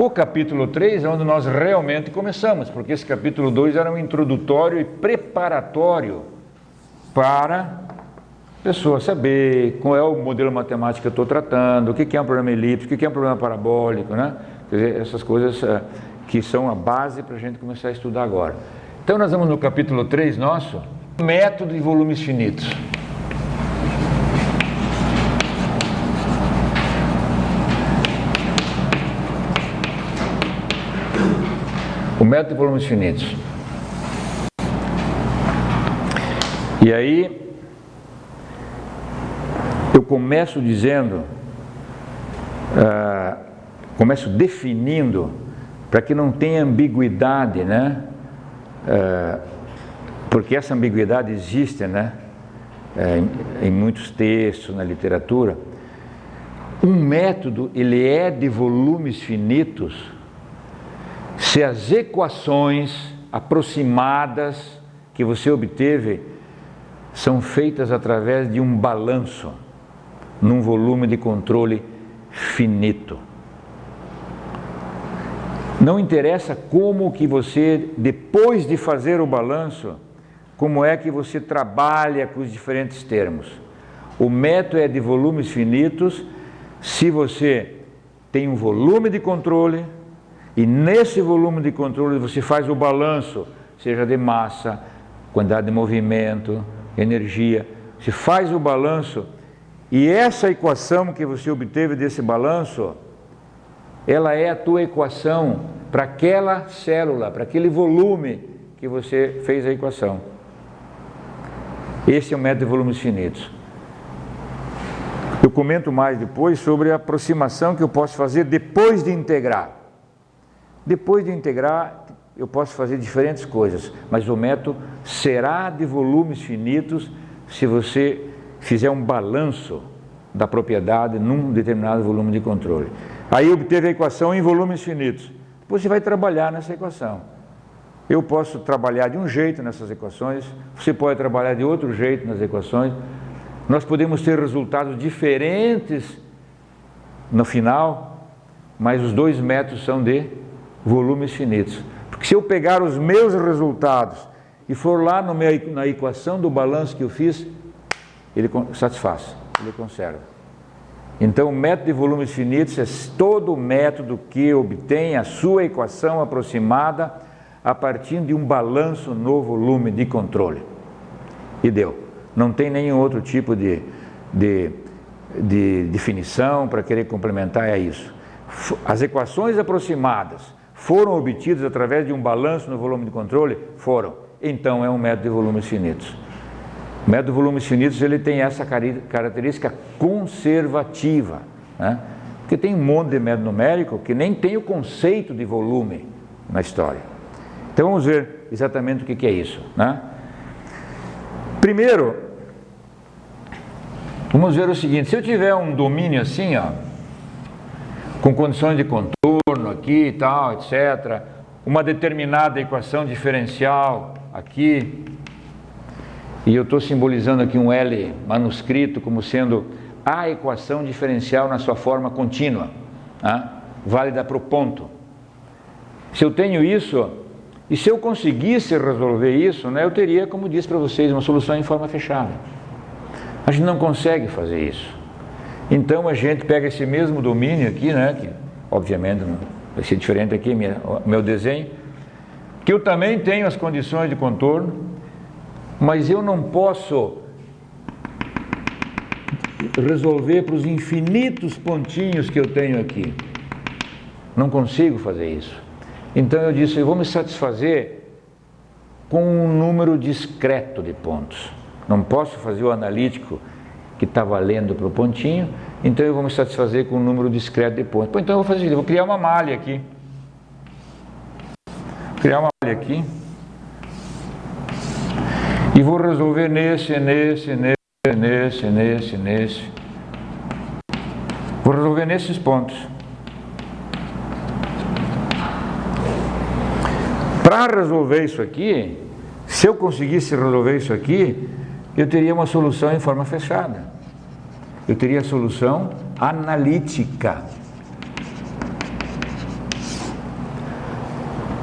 O capítulo 3 é onde nós realmente começamos, porque esse capítulo 2 era um introdutório e preparatório para a pessoa saber qual é o modelo matemático que eu estou tratando, o que é um problema elíptico, o que é um problema parabólico, né? Quer dizer, essas coisas que são a base para a gente começar a estudar agora. Então nós vamos no capítulo 3 nosso, método de volumes finitos. O método de volumes finitos. E aí, eu começo dizendo, começo definindo, para que não tenha ambiguidade, né? Porque essa ambiguidade existe, né? Em muitos textos, na literatura. Um método, ele é de volumes finitos se as equações aproximadas que você obteve são feitas através de um balanço num volume de controle finito. Não interessa como que você, depois de fazer o balanço, como é que você trabalha com os diferentes termos. O método é de volumes finitos se você tem um volume de controle e nesse volume de controle você faz o balanço, seja de massa, quantidade de movimento, energia. Você faz o balanço e essa equação que você obteve desse balanço, ela é a tua equação para aquela célula, para aquele volume que você fez a equação. Esse é o método de volumes finitos. Eu comento mais depois sobre a aproximação que eu posso fazer depois de integrar. Depois de integrar, eu posso fazer diferentes coisas, mas o método será de volumes finitos se você fizer um balanço da propriedade num determinado volume de controle. Aí obteve a equação em volumes finitos. Você vai trabalhar nessa equação. Eu posso trabalhar de um jeito nessas equações, você pode trabalhar de outro jeito nas equações. Nós podemos ter resultados diferentes no final, mas os dois métodos são de volumes finitos. Porque se eu pegar os meus resultados e for lá na equação do balanço que eu fiz, ele satisfaz, ele conserva. Então o método de volumes finitos é todo método que obtém a sua equação aproximada a partir de um balanço no volume de controle. E deu. Não tem nenhum outro tipo de definição para querer complementar a isso. As equações aproximadas foram obtidas através de um balanço no volume de controle? Foram. Então é um método de volumes finitos. O método de volumes finitos ele tem essa característica conservativa, né? Porque tem um monte de método numérico que nem tem o conceito de volume na história. Então vamos ver exatamente o que é isso, né? Primeiro, vamos ver o seguinte: se eu tiver um domínio assim, ó, com condições de contorno aqui e tal, etc., uma determinada equação diferencial aqui, e eu estou simbolizando aqui um L manuscrito como sendo a equação diferencial na sua forma contínua, né? Válida para o ponto. Se eu tenho isso, e se eu conseguisse resolver isso, né, eu teria, como disse para vocês, uma solução em forma fechada. A gente não consegue fazer isso. Então a gente pega esse mesmo domínio aqui, né, que obviamente vai ser diferente aqui meu desenho, que eu também tenho as condições de contorno, mas eu não posso resolver para os infinitos pontinhos que eu tenho aqui. Não consigo fazer isso. Então eu disse, eu vou me satisfazer com um número discreto de pontos. Não posso fazer o analítico que está valendo para o pontinho, então eu vou me satisfazer com um número discreto de pontos. Então eu vou fazer, eu vou criar uma malha aqui. Criar uma malha aqui. E vou resolver nesse. Vou resolver nesses pontos. Para resolver isso aqui, se eu conseguisse resolver isso aqui, eu teria uma solução em forma fechada. Eu teria a solução analítica.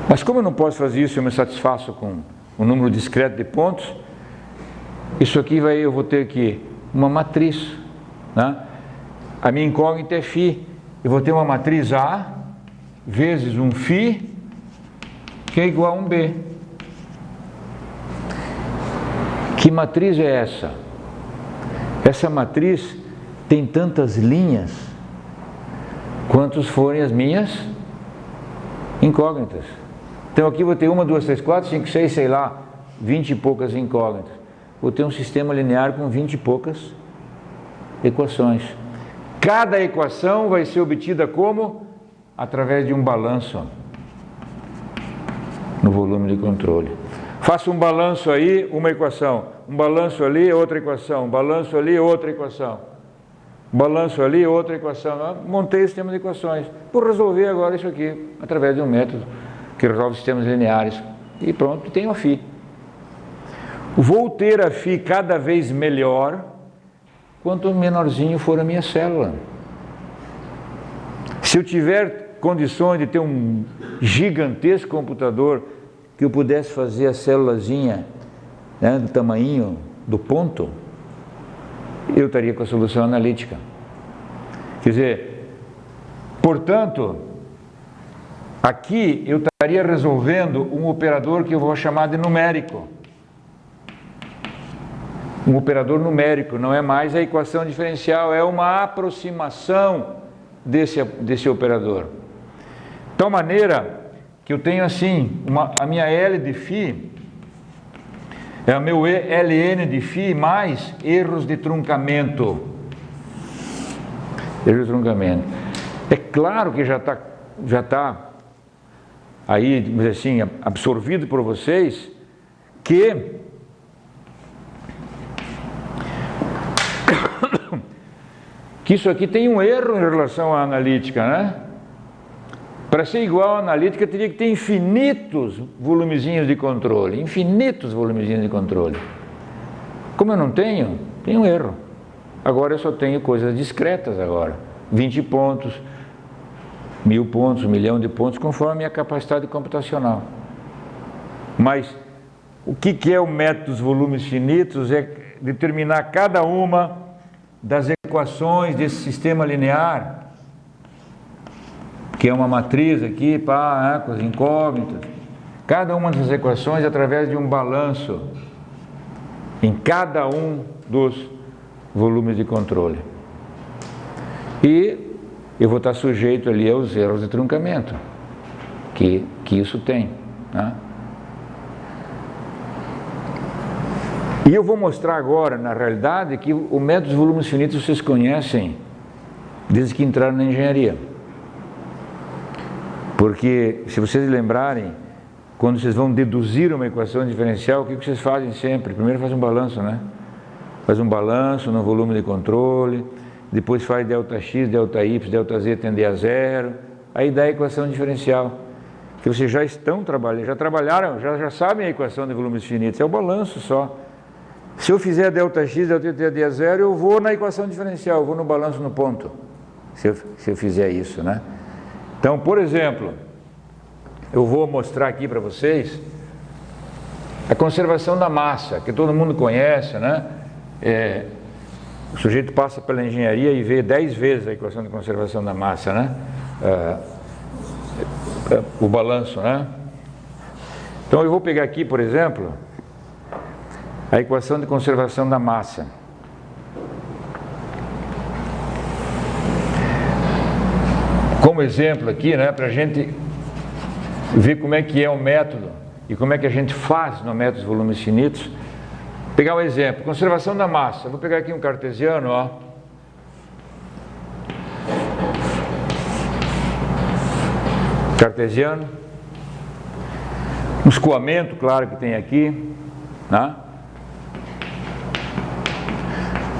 Mas como eu não posso fazer isso, eu me satisfaço com um número discreto de pontos, isso aqui eu vou ter aqui uma matriz, né? A minha incógnita é φ, eu vou ter uma matriz A vezes um φ, que é igual a um B. Que matriz é essa? Essa matriz tem tantas linhas quantos forem as minhas incógnitas. Então aqui vou ter 1, 2, 3, 4, 5, 6, sei lá, 20 e poucas incógnitas. Vou ter um sistema linear com 20 e poucas equações. Cada equação vai ser obtida como? Através de um balanço no volume de controle. Faço um balanço aí, uma equação. Um balanço ali, outra equação. Um balanço ali, outra equação. Um balanço ali, outra equação. Montei o sistema de equações. Vou resolver agora isso aqui, através de um método que resolve sistemas lineares. E pronto, tenho a φ. Vou ter a φ cada vez melhor quanto menorzinho for a minha célula. Se eu tiver condições de ter um gigantesco computador que eu pudesse fazer a célulazinha, né, do tamanho do ponto, eu estaria com a solução analítica. Quer dizer, portanto, aqui eu estaria resolvendo um operador que eu vou chamar de numérico. Um operador numérico, não é mais a equação diferencial, é uma aproximação desse operador. De tal maneira que eu tenho assim, a minha L de φ é o meu ln de φ mais erros de truncamento. Erros de truncamento. É claro que já está aí, vamos dizer assim, absorvido por vocês que isso aqui tem um erro em relação à analítica, né? Para ser igual à analítica, teria que ter infinitos volumezinhos de controle. Infinitos volumezinhos de controle. Como eu não tenho, tem um erro. Agora eu só tenho coisas discretas agora. 20 pontos, 1000 pontos, 1 milhão de pontos, conforme a minha capacidade computacional. Mas o que é o método dos volumes finitos? É determinar cada uma das equações desse sistema linear, que é uma matriz aqui, com as incógnitas, cada uma dessas equações através de um balanço em cada um dos volumes de controle. E eu vou estar sujeito ali aos erros de truncamento que isso tem, né? E eu vou mostrar agora, na realidade, que o método dos volumes finitos vocês conhecem desde que entraram na engenharia. Porque, se vocês lembrarem, quando vocês vão deduzir uma equação diferencial, o que vocês fazem sempre? Primeiro faz um balanço, né? Faz um balanço no volume de controle, depois faz ΔX, ΔY, ΔZ tender a zero, aí dá a equação diferencial. Que vocês já estão trabalhando, já trabalharam, já sabem a equação de volumes finitos, é o balanço só. Se eu fizer ΔX, ΔY tender a zero, eu vou na equação diferencial, eu vou no balanço no ponto, se eu fizer isso, né? Então, por exemplo, eu vou mostrar aqui para vocês a conservação da massa, que todo mundo conhece, né? O sujeito passa pela engenharia e vê 10 vezes a equação de conservação da massa, né? O balanço, né? Então eu vou pegar aqui, por exemplo, a equação de conservação da massa. Como exemplo aqui, né, para a gente ver como é que é o método e como é que a gente faz no método dos volumes finitos. Vou pegar um exemplo, conservação da massa. Vou pegar aqui um cartesiano, ó. Cartesiano. Um escoamento, claro que tem aqui, né?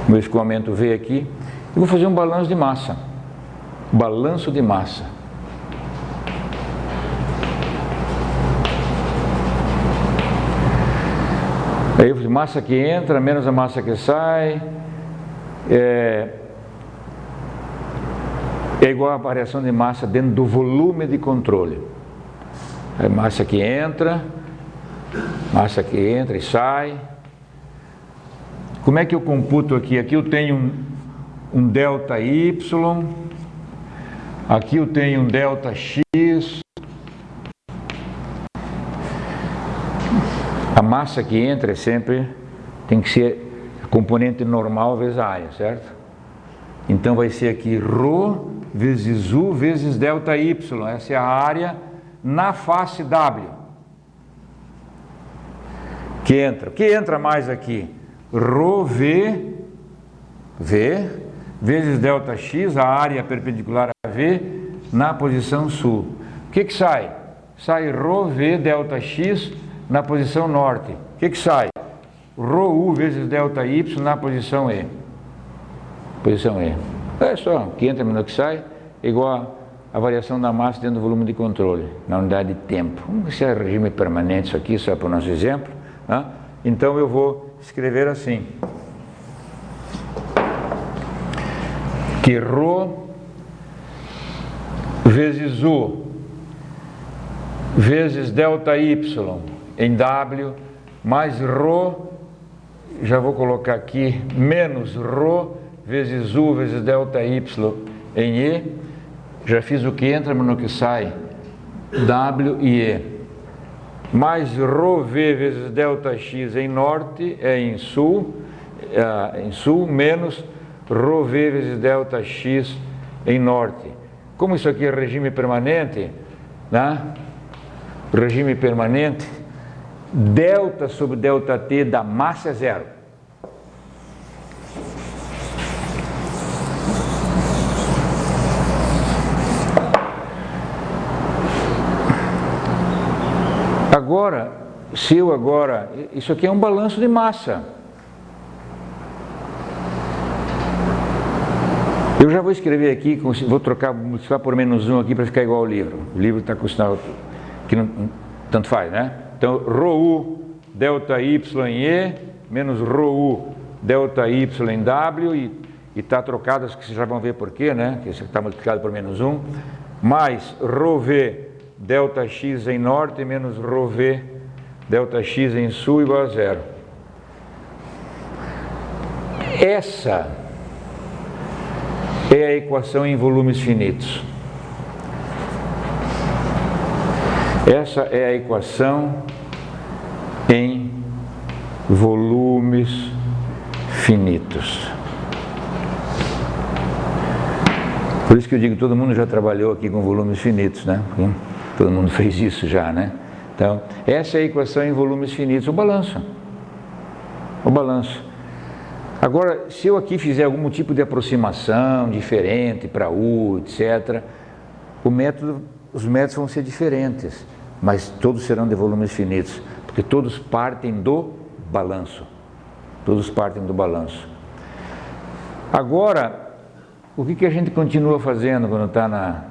O meu escoamento veio aqui. Eu vou fazer um balanço de massa. Balanço de massa. Aí massa que entra menos a massa que sai é igual a variação de massa dentro do volume de controle. A massa que entra e sai. Como é que eu computo aqui? Aqui eu tenho um delta Y, aqui eu tenho um delta X. A massa que entra tem que ser a componente normal vezes a área, certo? Então vai ser aqui ρ vezes U vezes delta Y. Essa é a área na face W. Que entra. O que entra mais aqui? ρV vezes delta X, a área perpendicular a V, na posição sul. O que sai? Sai ρV delta X na posição norte. O que sai? ρU vezes delta Y na posição E. Posição E. É só, que entra menos que sai, igual a variação da massa dentro do volume de controle, na unidade de tempo. Vamos ver se é regime permanente isso aqui, só para o nosso exemplo. Né? Então eu vou escrever assim. Que ρ vezes U vezes delta Y em W, mais ρ, já vou colocar aqui, menos ρ vezes U vezes delta Y em E, já fiz o que entra, mas no que sai, W e E, mais ρV vezes delta X em norte, em sul, menos ρV vezes delta X em norte. Como isso aqui é regime permanente, né? Regime permanente, delta sobre delta T da massa é zero. Agora, isso aqui é um balanço de massa. Eu já vou escrever aqui, vou multiplicar por menos 1 aqui para ficar igual ao livro. O livro está com o sinal que não, tanto faz, né? Então, ρU delta Y em E, menos ρU delta Y em W, e está trocado, acho que vocês já vão ver por quê, né? Que isso está multiplicado por menos 1, mais ρV delta X em norte, menos ρV delta X em sul, igual a zero. Essa é a equação em volumes finitos. Essa é a equação em volumes finitos. Por isso que eu digo, todo mundo já trabalhou aqui com volumes finitos, né? Todo mundo fez isso já, né? Então, essa é a equação em volumes finitos, o balanço. O balanço. Agora, se eu aqui fizer algum tipo de aproximação diferente para U, etc., os métodos vão ser diferentes, mas todos serão de volumes finitos, porque todos partem do balanço. Todos partem do balanço. Agora, o que a gente continua fazendo quando está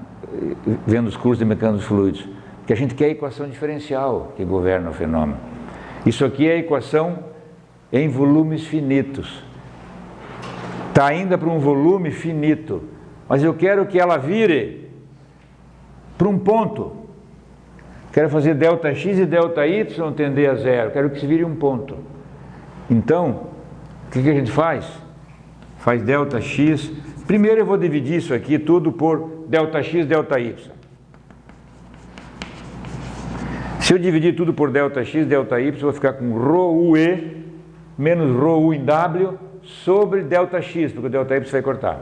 vendo os cursos de mecânica dos fluidos? Que a gente quer a equação diferencial que governa o fenômeno. Isso aqui é a equação em volumes finitos. Está ainda para um volume finito, mas eu quero que ela vire para um ponto. Quero fazer delta X e delta Y tender a zero. Quero que se vire um ponto. Então, o que a gente faz? Faz delta X. Primeiro eu vou dividir isso aqui tudo por delta X, delta Y. Se eu dividir tudo por delta X, delta Y, eu vou ficar com ρUE menos ρU em W sobre delta X, porque o delta Y vai cortar.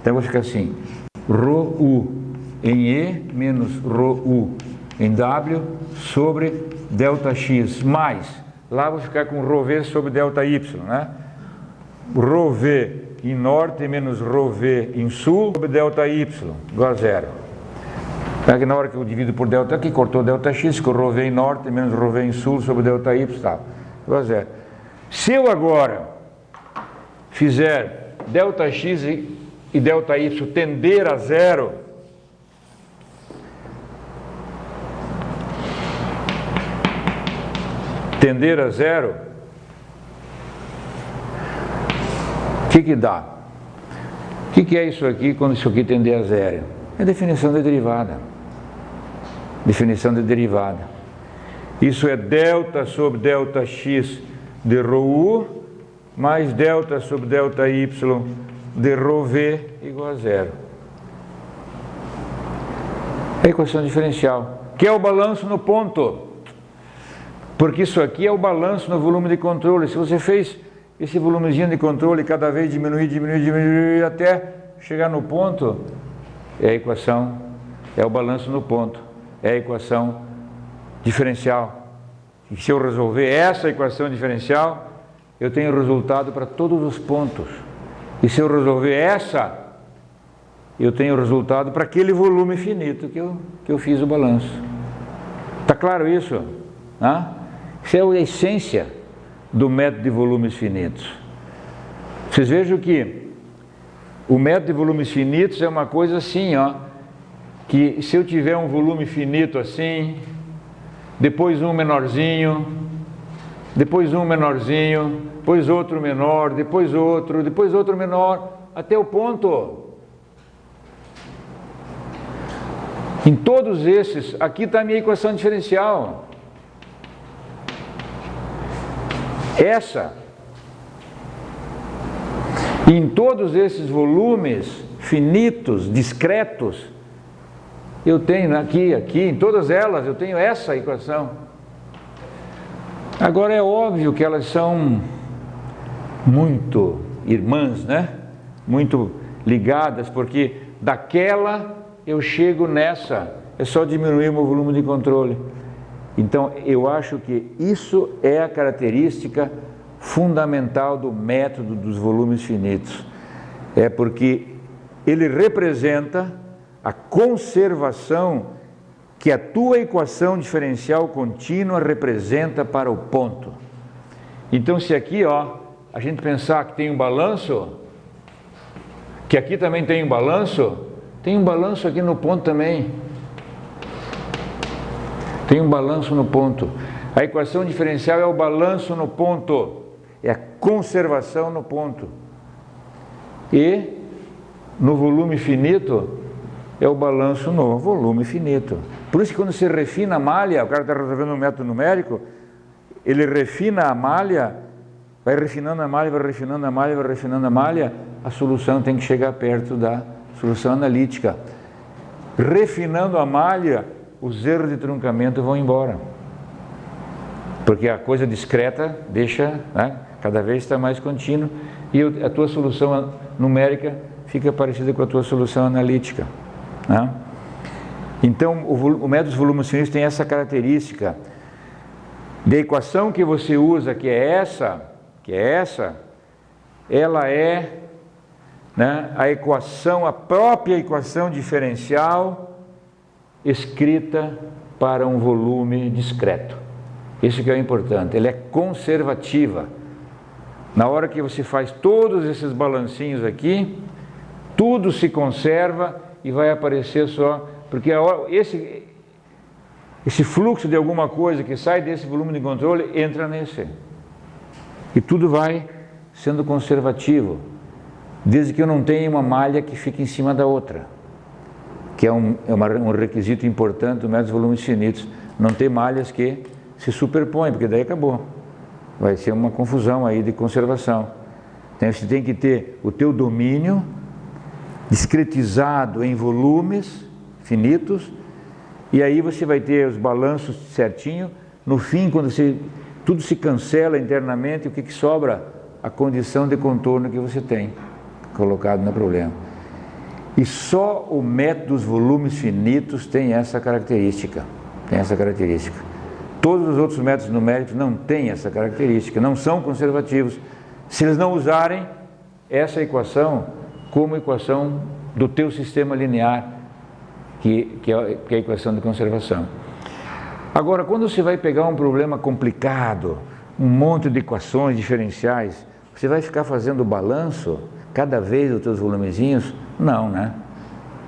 Então eu vou ficar assim, ρU em E menos ρU em W sobre delta X, mais, lá eu vou ficar com ρV sobre delta Y, né? ρV em norte menos ρV em sul sobre delta Y, igual a zero. É que na hora que eu divido por delta aqui, cortou delta X, ficou ρV em norte menos ρV em sul sobre delta Y, tá, igual a zero. Se eu agora fizer delta X e delta Y tender a zero, o que dá? O que é isso aqui quando isso aqui tender a zero? É a definição da derivada. definição de derivada. Isso é delta sobre delta x de ρu mais delta sobre delta y de ρv igual a zero. É a equação diferencial, que é o balanço no ponto. Porque isso aqui é o balanço no volume de controle. Se você fez esse volumezinho de controle cada vez diminuir até chegar no ponto, é a equação, é o balanço no ponto, é a equação diferencial. E se eu resolver essa equação diferencial, eu tenho resultado para todos os pontos. E se eu resolver essa, eu tenho resultado para aquele volume finito que eu fiz o balanço. Está claro isso? Isso é a essência do método de volumes finitos. Vocês vejam que o método de volumes finitos é uma coisa assim, que se eu tiver um volume finito assim, depois um menorzinho, depois um menorzinho, depois outro menor, depois outro menor, até o ponto. Em todos esses, aqui está a minha equação diferencial. Essa. Em todos esses volumes finitos, discretos, eu tenho aqui, em todas elas, eu tenho essa equação. Agora é óbvio que elas são muito irmãs, né? Muito ligadas, porque daquela eu chego nessa, é só diminuir o meu volume de controle. Então, eu acho que isso é a característica fundamental do método dos volumes finitos. É porque ele representa a conservação que a tua equação diferencial contínua representa para o ponto. Então, se aqui, a gente pensar que tem um balanço, que aqui também tem um balanço aqui no ponto também. Tem um balanço no ponto. A equação diferencial é o balanço no ponto, é a conservação no ponto. E no volume finito é o balanço no volume finito. Por isso que quando você refina a malha, o cara está resolvendo um método numérico, ele refina a malha, vai refinando a malha, vai refinando a malha, vai refinando a malha, a solução tem que chegar perto da solução analítica. Refinando a malha, os erros de truncamento vão embora. Porque a coisa discreta deixa, cada vez está mais contínuo, e a tua solução numérica fica parecida com a tua solução analítica. Então, o método dos volumes finitos tem essa característica. Da equação que você usa, que é essa, ela é a própria equação diferencial escrita para um volume discreto. Isso que é importante, ela é conservativa. Na hora que você faz todos esses balancinhos aqui, tudo se conserva e vai aparecer só, porque esse fluxo de alguma coisa que sai desse volume de controle entra nesse. E tudo vai sendo conservativo, desde que eu não tenha uma malha que fique em cima da outra, que é um requisito importante do método dos volumes finitos. Não ter malhas que se superpõem, porque daí acabou. Vai ser uma confusão aí de conservação. Então você tem que ter o teu domínio discretizado em volumes finitos, e aí você vai ter os balanços certinho. No fim, quando tudo se cancela internamente, o que sobra? A condição de contorno que você tem colocado no problema. E só o método dos volumes finitos tem essa característica. Todos os outros métodos numéricos não têm essa característica, não são conservativos, se eles não usarem essa equação como equação do teu sistema linear, que é a equação de conservação. Agora, quando você vai pegar um problema complicado, um monte de equações diferenciais, você vai ficar fazendo balanço cada vez dos teus volumezinhos? Não, né?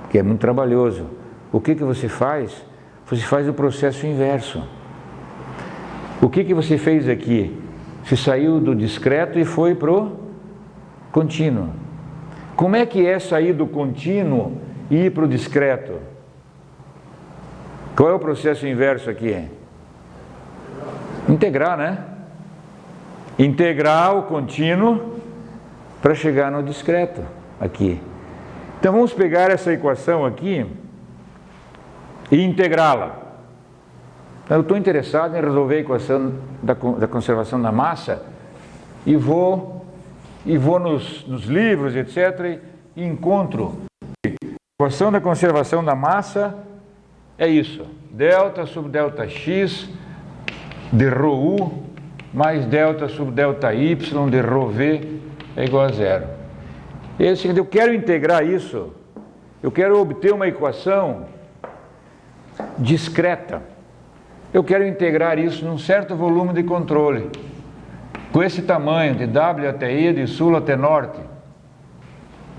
Porque é muito trabalhoso. O que você faz? Você faz o processo inverso. O que você fez aqui? Você saiu do discreto e foi para o contínuo. Como é que é sair do contínuo e ir para o discreto? Qual é o processo inverso aqui? Integrar, né? Integrar o contínuo para chegar no discreto aqui. Então vamos pegar essa equação aqui e integrá-la. Então, eu estou interessado em resolver a equação da conservação da massa e vou nos livros, etc., e encontro a equação da conservação da massa é isso: delta sobre delta x de ρu mais delta sobre delta y de ρv é igual a zero. E é o seguinte, eu quero integrar isso, eu quero obter uma equação discreta. Eu quero integrar isso num certo volume de controle, com esse tamanho, de W até E, de sul até norte.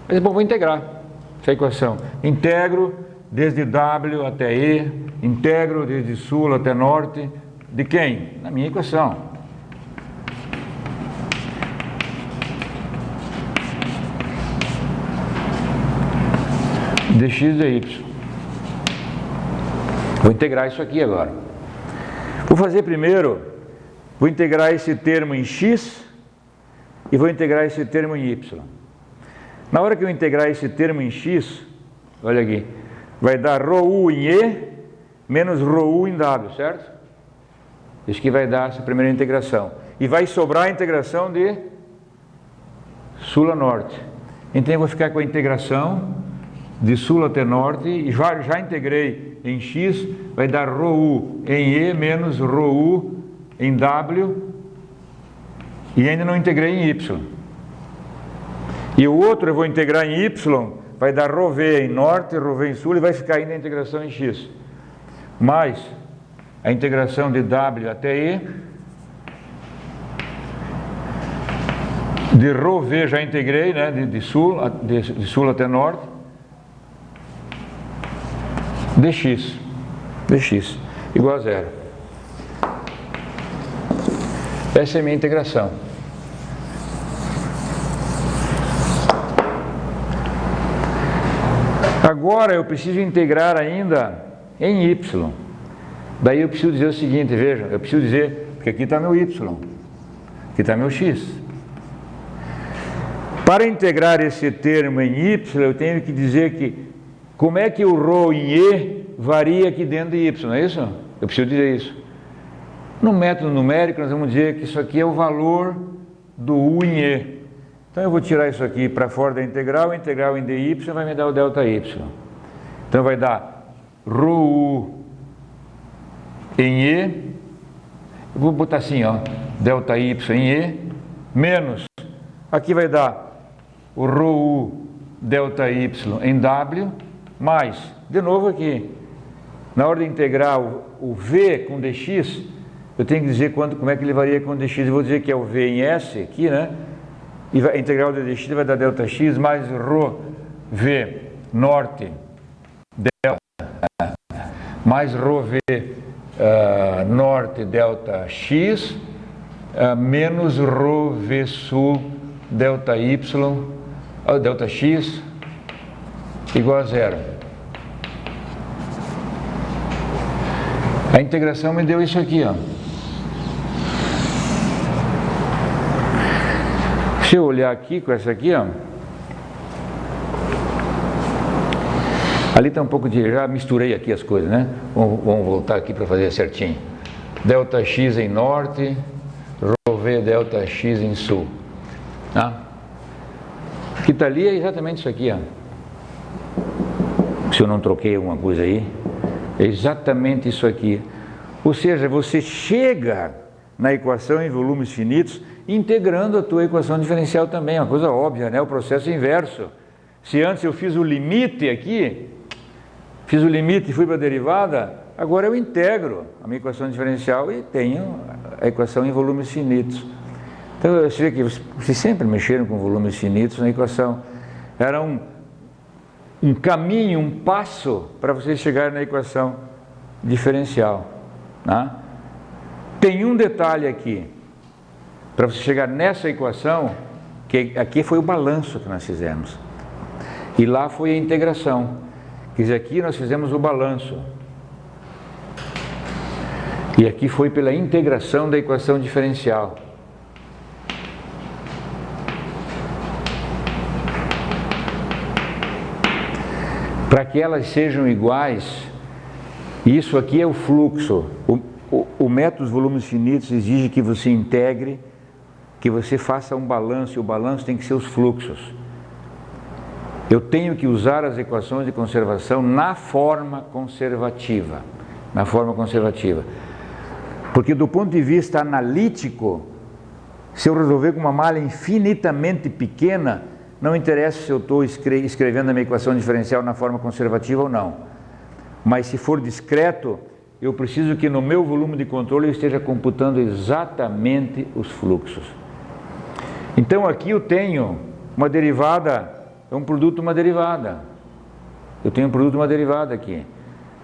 Mas, bom, vou integrar essa equação. Integro desde W até E, integro desde sul até norte, de quem? Na minha equação. Dx dy. Vou integrar isso aqui agora. Vou fazer primeiro, vou integrar esse termo em x e vou integrar esse termo em y. Na hora que eu integrar esse termo em x, olha aqui, vai dar ρu em e menos ρu em w, certo? Isso que vai dar essa primeira integração. E vai sobrar a integração de sul a norte. Então eu vou ficar com a integração de sul até norte, e já integrei em x, vai dar ρu em e menos ρu em w, e ainda não integrei em y. E o outro eu vou integrar em y, vai dar ρv em norte, ρv em sul, e vai ficar ainda a integração em x. Mais a integração de w até e, de ρv já integrei, né, de sul até norte, dx igual a zero. Essa é a minha integração. Agora eu preciso integrar ainda em y. Daí eu preciso dizer o seguinte, veja, eu preciso dizer, porque aqui está meu y, aqui está meu x. Para integrar esse termo em y, eu tenho que dizer que como é que o ρ em e varia aqui dentro de y, não é isso? Eu preciso dizer isso. No método numérico, nós vamos dizer que isso aqui é o valor do u em e. Então eu vou tirar isso aqui para fora da integral, a integral em dy vai me dar o delta y. Então vai dar ρu em e, eu vou botar assim, ó, delta y em e, menos, aqui vai dar o ρu delta y em w, mais, de novo aqui, na hora de integrar o v com dx, eu tenho que dizer como é que ele varia com dx, eu vou dizer que é o v em s aqui, né? E a integral de dx vai dar delta x mais ρ v norte delta mais ρ v norte delta x menos ρ v sul delta y delta x igual a zero. A integração me deu isso aqui, ó. Se eu olhar aqui com essa aqui, ó, ali está um pouco de... Já misturei aqui as coisas, né? Vamos voltar aqui para fazer certinho. Delta x em norte, ρv delta x em sul. Tá? O que está ali é exatamente isso aqui, ó. Se eu não troquei alguma coisa aí, é exatamente isso aqui. Ou seja, você chega na equação em volumes finitos integrando a tua equação diferencial também, é uma coisa óbvia, né? O processo inverso. Se antes eu fiz o limite aqui, fiz o limite e fui para a derivada, agora eu integro a minha equação diferencial e tenho a equação em volumes finitos. Então, você vê que vocês sempre mexeram com volumes finitos na equação. Era um caminho, um passo para vocês chegarem na equação diferencial. Né? Tem um detalhe aqui, para você chegar nessa equação, que aqui foi o balanço que nós fizemos. E lá foi a integração. Quer dizer, aqui nós fizemos o balanço. E aqui foi pela integração da equação diferencial. Para que elas sejam iguais, isso aqui é o fluxo. O método dos volumes finitos exige que você integre, que você faça um balanço, e o balanço tem que ser os fluxos. Eu tenho que usar as equações de conservação na forma conservativa. Na forma conservativa. Porque do ponto de vista analítico, se eu resolver com uma malha infinitamente pequena, não interessa se eu estou escrevendo a minha equação diferencial na forma conservativa ou não. Mas se for discreto, eu preciso que no meu volume de controle eu esteja computando exatamente os fluxos. Então aqui eu tenho uma derivada, é um produto, uma derivada. Eu tenho um produto, uma derivada aqui.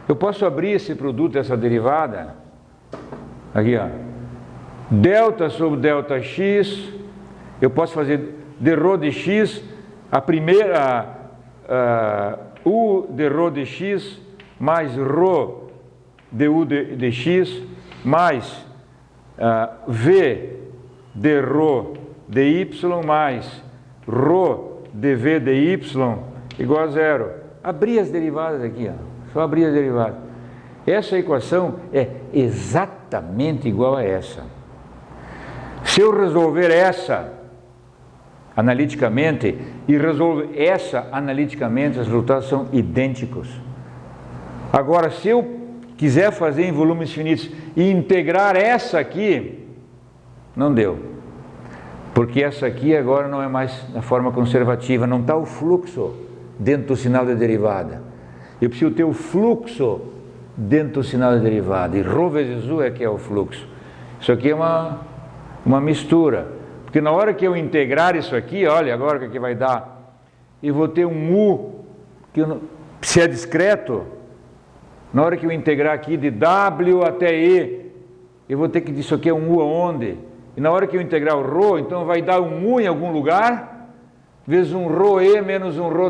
Eu posso abrir esse produto, essa derivada, aqui ó, delta sobre delta x, eu posso fazer dρ de x, a primeira, u dρ de x, mais ρ du de x, mais v dρ de y, mais ρ dv de y, igual a zero. Abrir as derivadas aqui, ó. Só abrir as derivadas. Essa equação é exatamente igual a essa. Se eu resolver essa analiticamente e resolver essa analiticamente, os resultados são idênticos. Agora, se eu quiser fazer em volumes finitos e integrar essa aqui, não deu. Porque essa aqui agora não é mais na forma conservativa, não está o fluxo dentro do sinal da derivada. Eu preciso ter o fluxo dentro do sinal da derivada, e ρ vezes u é que é o fluxo. Isso aqui é uma mistura, porque na hora que eu integrar isso aqui, olha agora o que vai dar, eu vou ter um u, que se é discreto, na hora que eu integrar aqui de w até e, eu vou ter que, isso aqui é um u aonde? E na hora que eu integrar o ρ, então vai dar um u em algum lugar, vezes um ρe menos um ρw.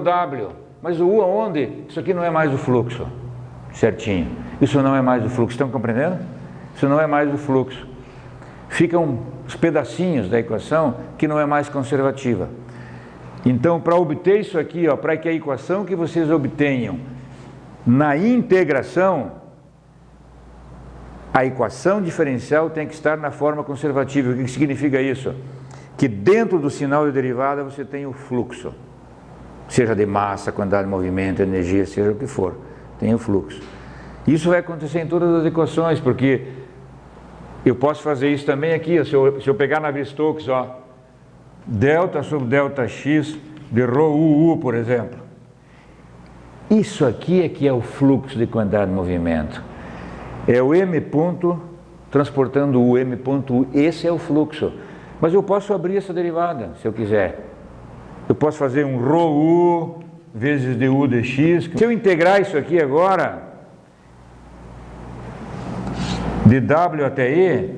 Mas o u aonde? Isso aqui não é mais o fluxo. Certinho. Isso não é mais o fluxo. Estão compreendendo? Isso não é mais o fluxo. Ficam os pedacinhos da equação que não é mais conservativa. Então, para obter isso aqui, para que a equação que vocês obtenham na integração, a equação diferencial tem que estar na forma conservativa. O que significa isso? Que dentro do sinal de derivada você tem o fluxo. Seja de massa, quantidade de movimento, energia, seja o que for. Tem o fluxo. Isso vai acontecer em todas as equações, porque eu posso fazer isso também aqui. Se eu pegar Navier-Stokes, delta sobre delta x de ρ por exemplo. Isso aqui é que é o fluxo de quantidade de movimento. É o m ponto transportando o m ponto u. Esse é o fluxo. Mas eu posso abrir essa derivada, se eu quiser. Eu posso fazer um ρu vezes du dx. Se eu integrar isso aqui agora, de w até e,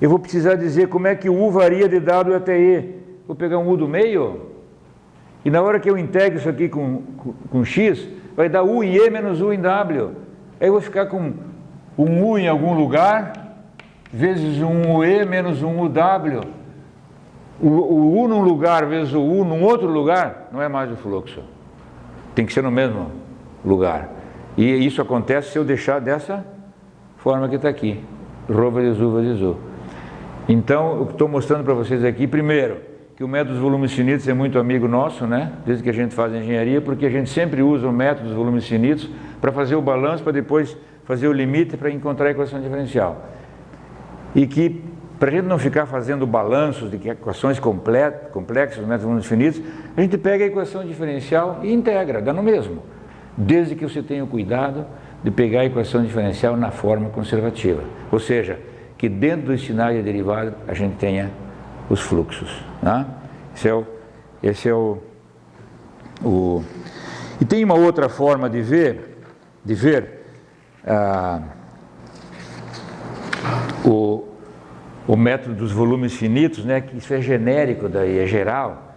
eu vou precisar dizer como é que o u varia de w até e. Vou pegar um u do meio, e na hora que eu integro isso aqui com x, vai dar u em e menos u em w. Aí eu vou ficar com um u em algum lugar, vezes um ue menos um uw. O u num lugar vezes o u num outro lugar, não é mais o fluxo. Tem que ser no mesmo lugar. E isso acontece se eu deixar dessa forma que está aqui. Ρ vezes u vezes u. Então, eu estou mostrando para vocês aqui, primeiro, que o método dos volumes finitos é muito amigo nosso, né? Desde que a gente faz engenharia, porque a gente sempre usa o método dos volumes finitos para fazer o balanço, para depois fazer o limite, para encontrar a equação diferencial. E que, para a gente não ficar fazendo balanços de equações complexas, métodos dos volumes finitos, a gente pega a equação diferencial e integra, dá no mesmo. Desde que você tenha o cuidado de pegar a equação diferencial na forma conservativa. Ou seja, que dentro dos sinais de derivada a gente tenha os fluxos. Né? Esse é o... E tem uma outra forma de ver o método dos volumes finitos, né, que isso é genérico, daí é geral,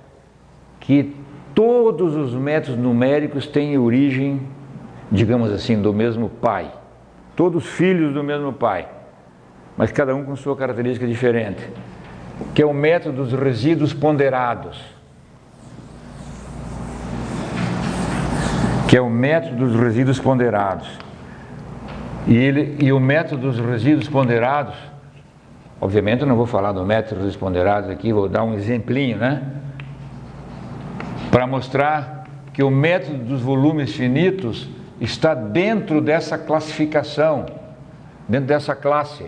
que todos os métodos numéricos têm origem, digamos assim, do mesmo pai, todos filhos do mesmo pai. mas cada um com sua característica diferente, que é o método dos resíduos ponderados. Que é o método dos resíduos ponderados. E o método dos resíduos ponderados, obviamente eu não vou falar do método dos resíduos ponderados aqui, vou dar um exemplinho, né? Para mostrar que o método dos volumes finitos está dentro dessa classificação, dentro dessa classe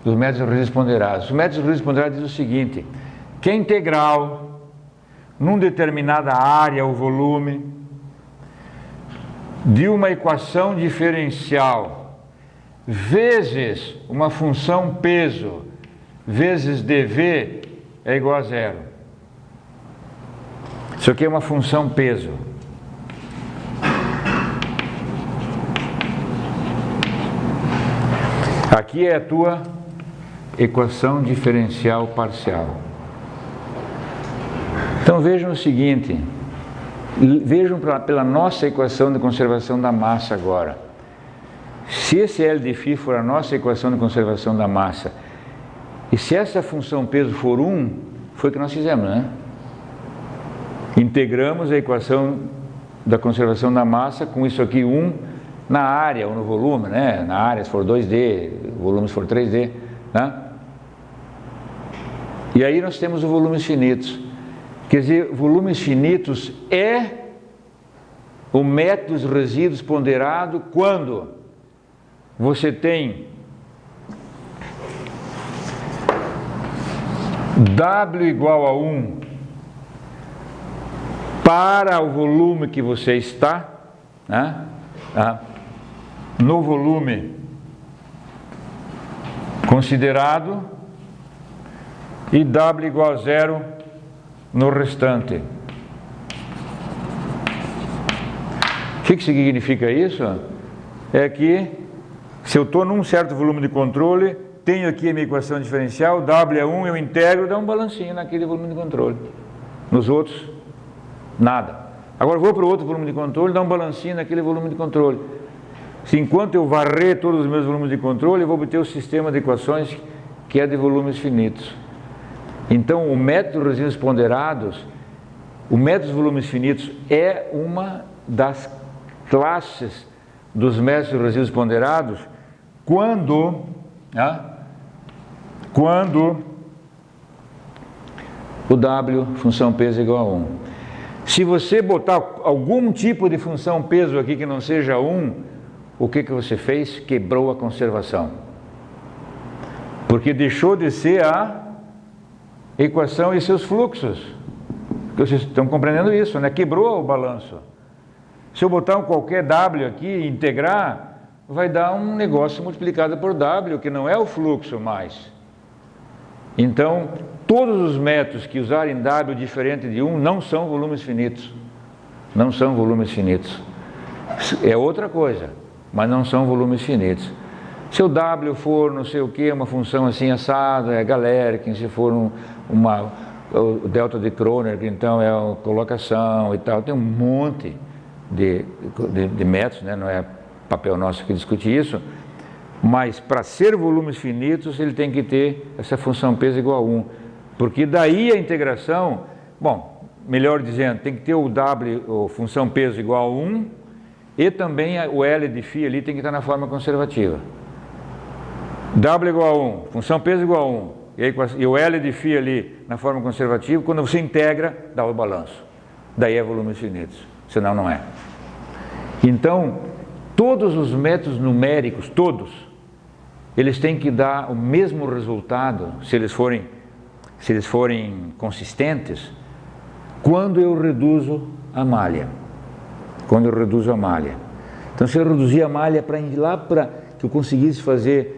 dos métodos dos resíduos ponderados. Os métodos dos resíduos ponderados dizem o seguinte, que é integral, numa determinada área ou volume, de uma equação diferencial vezes uma função peso vezes dV é igual a zero. Isso aqui é uma função peso. Aqui é a tua equação diferencial parcial. Então vejam o seguinte, vejam pela nossa equação de conservação da massa agora. Se esse L de φ for a nossa equação de conservação da massa, e se essa função peso for 1, foi o que nós fizemos, né? Integramos a equação da conservação da massa com isso aqui 1 na área ou no volume, né? Na área se for 2D, volume se for 3D, né? E aí nós temos os volumes finitos. Quer dizer, volumes finitos é o método dos resíduos ponderado quando você tem W igual a 1 para o volume que você está, né? No volume considerado e W igual a 0 no restante. O que significa isso? É que se eu estou num certo volume de controle, tenho aqui a minha equação diferencial, W é 1, eu integro, dá um balancinho naquele volume de controle. Nos outros, nada. Agora vou para o outro volume de controle, dá um balancinho naquele volume de controle. Se enquanto eu varrer todos os meus volumes de controle, eu vou obter o sistema de equações que é de volumes finitos. Então, o método dos resíduos ponderados, o método dos volumes finitos é uma das classes dos métodos dos resíduos ponderados quando o W, função peso, é igual a 1. Se você botar algum tipo de função peso aqui que não seja 1, o que você fez? Quebrou a conservação. Porque deixou de ser a equação e seus fluxos. Vocês estão compreendendo isso, né? Quebrou o balanço. Se eu botar um qualquer W aqui e integrar, vai dar um negócio multiplicado por W, que não é o fluxo mais. Então, todos os métodos que usarem W diferente de 1 não são volumes finitos. Não são volumes finitos. É outra coisa, mas não são volumes finitos. Se o W for não sei o que, uma função assim assada, é Galerkin, se for o delta de Kroner, então é a colocação e tal, tem um monte de métodos, né? Não é papel nosso que discute isso, mas para ser volumes finitos ele tem que ter essa função peso igual a 1, porque daí a integração, bom, melhor dizendo, tem que ter o W, ou função peso igual a 1, e também o L de φ ali tem que estar na forma conservativa. W igual a 1, função peso igual a 1, e o L de φ ali na forma conservativa, quando você integra, dá o balanço. Daí é volumes finitos, senão não é. Então, todos os métodos numéricos, todos, eles têm que dar o mesmo resultado, se eles forem consistentes, quando eu reduzo a malha. Quando eu reduzo a malha. Então, se eu reduzir a malha para ir lá para que eu conseguisse fazer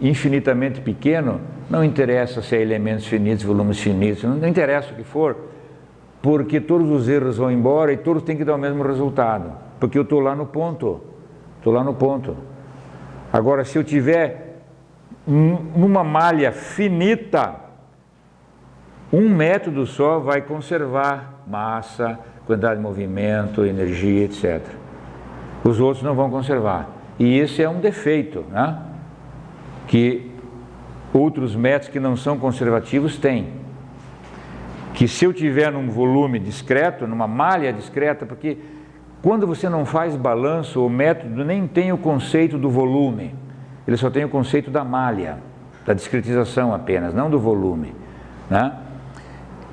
infinitamente pequeno, não interessa se é elementos finitos, volumes finitos, não interessa o que for, porque todos os erros vão embora e todos têm que dar o mesmo resultado, porque eu estou lá no ponto, Agora, se eu tiver numa malha finita, um método só vai conservar massa, quantidade de movimento, energia, etc. Os outros não vão conservar. E esse é um defeito, né? que outros métodos que não são conservativos têm. Que se eu tiver num volume discreto, numa malha discreta, porque quando você não faz balanço, o método nem tem o conceito do volume, ele só tem o conceito da malha, da discretização apenas, não do volume, né?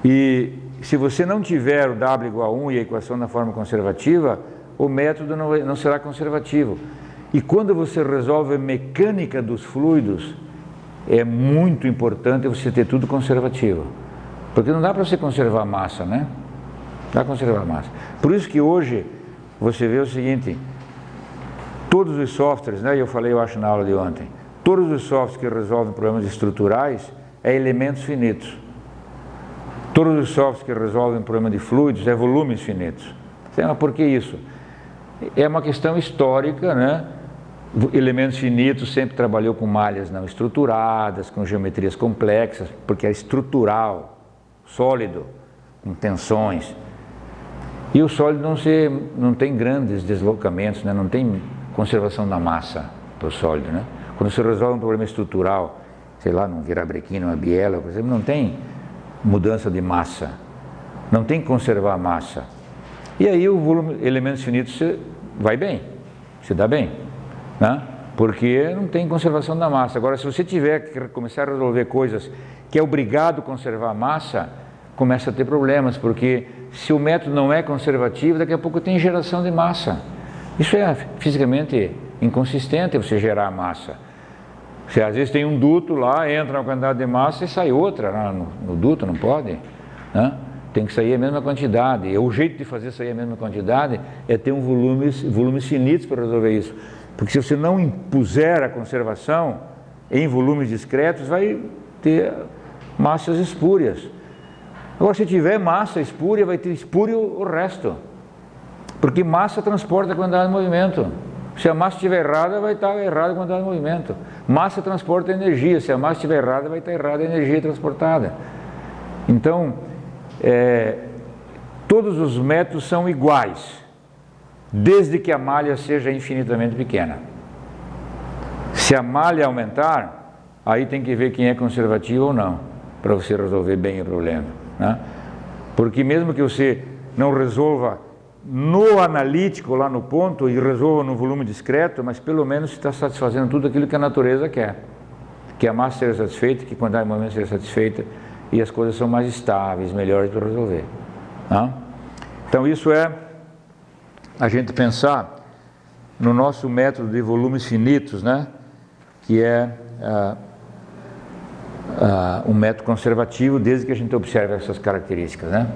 E se você não tiver o W igual a 1 e a equação na forma conservativa, o método não será conservativo. E quando você resolve a mecânica dos fluidos, é muito importante você ter tudo conservativo. Porque não dá para você conservar massa, né? Não dá para conservar massa. Por isso que hoje você vê o seguinte, todos os softwares, né? Eu falei, eu acho, na aula de ontem, todos os softwares que resolvem problemas estruturais é elementos finitos. Todos os softwares que resolvem problema de fluidos é volumes finitos. Mas por que isso? É uma questão histórica, né? Elementos finitos sempre trabalhou com malhas não estruturadas, com geometrias complexas, porque é estrutural, sólido, com tensões. E o sólido não tem grandes deslocamentos, né? Não tem conservação da massa para o sólido, né? Quando você resolve um problema estrutural, sei lá, num virabrequim, uma biela, por exemplo, não tem mudança de massa, não tem que conservar a massa. E aí o volume, elementos finitos, você vai bem, se dá bem, né? Porque não tem conservação da massa. Agora, se você tiver que começar a resolver coisas que é obrigado a conservar a massa, começa a ter problemas, porque se o método não é conservativo, daqui a pouco tem geração de massa. Isso é fisicamente inconsistente, você gerar massa. Você às vezes tem um duto lá, entra uma quantidade de massa e sai outra no duto, não pode, né? Tem que sair a mesma quantidade. E o jeito de fazer sair a mesma quantidade é ter volumes finitos para resolver isso. Porque se você não impuser a conservação em volumes discretos, vai ter massas espúrias. Agora, se tiver massa espúria, vai ter espúrio o resto. Porque massa transporta a quantidade de movimento. Se a massa estiver errada, vai estar errada a quantidade de movimento. Massa transporta energia. Se a massa estiver errada, vai estar errada a energia transportada. Então, todos os métodos são iguais, desde que a malha seja infinitamente pequena. Se a malha aumentar, aí tem que ver quem é conservativo ou não, para você resolver bem o problema, né? Porque mesmo que você não resolva no analítico, lá no ponto, e resolva no volume discreto, mas pelo menos você está satisfazendo tudo aquilo que a natureza quer. Que a massa seja satisfeita, que a quantidade de movimento seja satisfeita, e as coisas são mais estáveis, melhores para resolver, né? Então isso é a gente pensar no nosso método de volumes finitos, né? Que é um método conservativo, desde que a gente observe essas características, né?